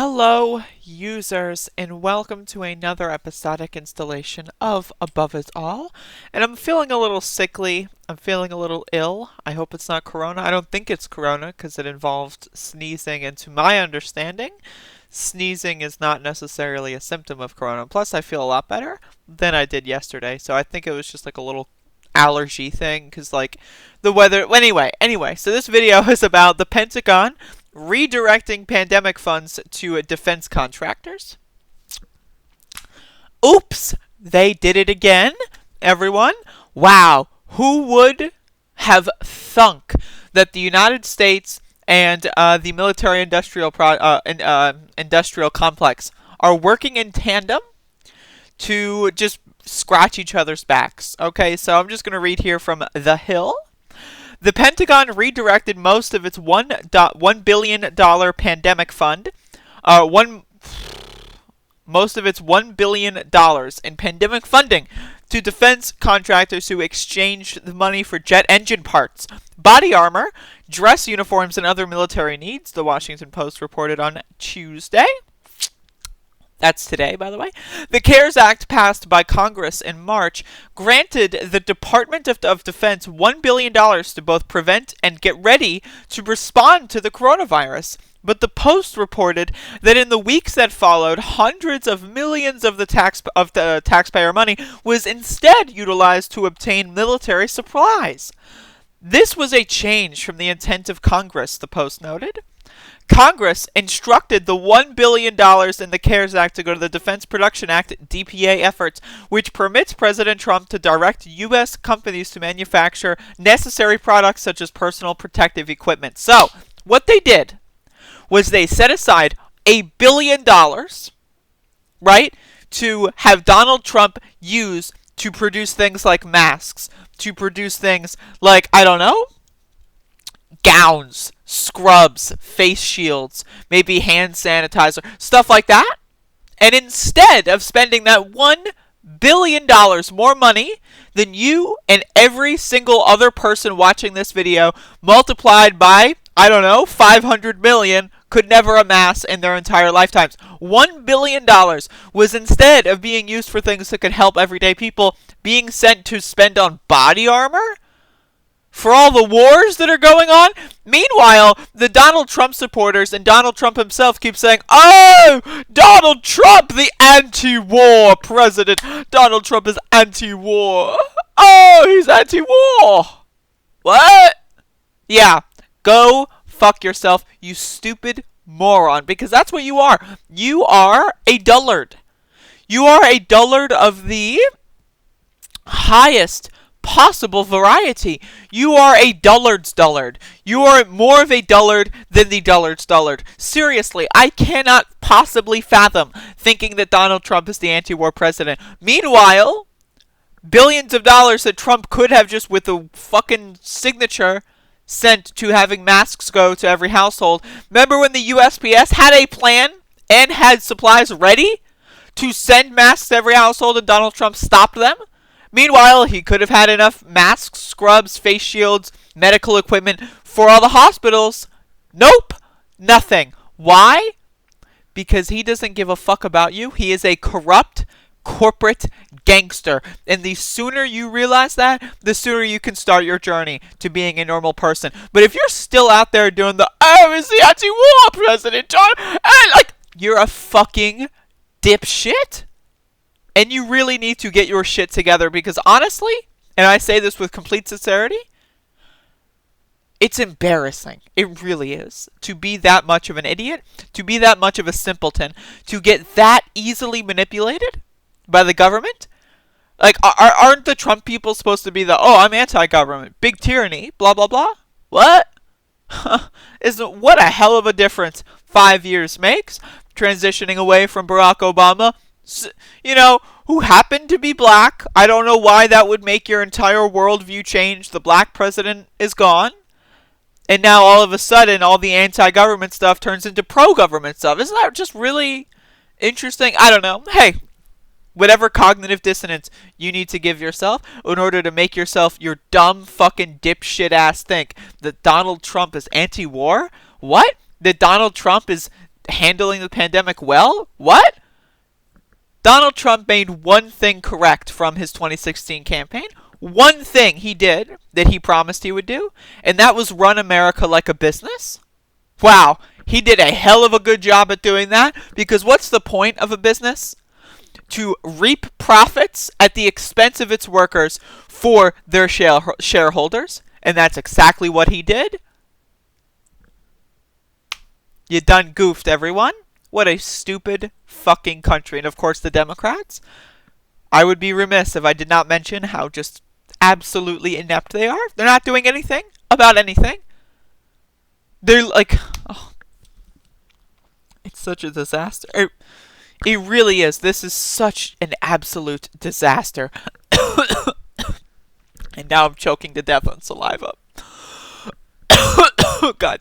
Hello, users, and welcome to another episodic installation of Above It All. And I'm feeling a little sickly. I'm feeling a little ill. I hope it's not corona. I don't think it's corona because it involved sneezing, and to my understanding, sneezing is not necessarily a symptom of corona. Plus, I feel a lot better than I did yesterday, so I think it was just like a little allergy thing because the weather. Anyway, so this video is about the Pentagon redirecting pandemic funds to defense contractors. Oops, they did it again, everyone. Wow, who would have thunk that the United States and the military-industrial industrial complex are working in tandem to just scratch each other's backs? Okay, so I'm just going to read here from The Hill. The Pentagon redirected most of its $1 billion pandemic fund, most of its $1 billion in pandemic funding to defense contractors who exchanged the money for jet engine parts, body armor, dress uniforms, and other military needs, the Washington Post reported on Tuesday. That's today, by the way. The CARES Act, passed by Congress in March, granted the Department of Defense $1 billion to both prevent and get ready to respond to the coronavirus. But the Post reported that in the weeks that followed, hundreds of millions of the taxpayer money was instead utilized to obtain military supplies. This was a change from the intent of Congress, the Post noted. Congress instructed the $1 billion in the CARES Act to go to the Defense Production Act DPA efforts, which permits President Trump to direct U.S. companies to manufacture necessary products such as personal protective equipment. So, what they did was they set aside $1 billion, right, to have Donald Trump use to produce things like masks, to produce things like, I don't know, gowns, scrubs, face shields, maybe hand sanitizer, stuff like that. And instead of spending that $1 billion more money than you and every single other person watching this video multiplied by, I don't know, 500 million could never amass in their entire lifetimes. $1 billion was, instead of being used for things that could help everyday people, being sent to spend on body armor for all the wars that are going on. Meanwhile, the Donald Trump supporters and Donald Trump himself keep saying, "Oh, Donald Trump, the anti-war president. Donald Trump is anti-war. Oh, he's anti-war." What? Yeah, go fuck yourself, you stupid moron, because that's what you are. You are a dullard. You are a dullard of the highest possible variety. You are a dullard's dullard. You are more of a dullard than the dullard's dullard. Seriously, I cannot possibly fathom thinking that Donald Trump is the anti-war president. Meanwhile, billions of dollars that Trump could have just with a fucking signature sent to having masks go to every household. Remember when the USPS had a plan and had supplies ready to send masks to every household and Donald Trump stopped them? Meanwhile, he could have had enough masks, scrubs, face shields, medical equipment for all the hospitals. Nope, nothing. Why? Because he doesn't give a fuck about you. He is a corrupt corporate gangster. And the sooner you realize that, the sooner you can start your journey to being a normal person. But if you're still out there doing the, "Oh, is the anti-war president, John?" And you're a fucking dipshit. And you really need to get your shit together, because honestly, and I say this with complete sincerity, it's embarrassing. It really is. To be that much of an idiot, to be that much of a simpleton, to get that easily manipulated by the government. Aren't the Trump people supposed to be the, "Oh, I'm anti-government, big tyranny, blah, blah, blah"? What? What a hell of a difference 5 years makes, transitioning away from Barack Obama, who happened to be black. I don't know why that would make your entire worldview change. The black president is gone. And now all of a sudden, all the anti-government stuff turns into pro-government stuff. Isn't that just really interesting? I don't know. Hey, whatever cognitive dissonance you need to give yourself in order to make yourself your dumb fucking dipshit ass think that Donald Trump is anti-war? What? That Donald Trump is handling the pandemic well? What? Donald Trump made one thing correct from his 2016 campaign. One thing he did that he promised he would do, and that was run America like a business. Wow, he did a hell of a good job at doing that, because what's the point of a business? To reap profits at the expense of its workers for their shareholders, and that's exactly what he did. You done goofed, everyone. What a stupid fucking country. And of course the Democrats. I would be remiss if I did not mention how just absolutely inept they are. They're not doing anything about anything. They're like, oh, it's such a disaster. It really is. This is such an absolute disaster. And now I'm choking to death on saliva. God.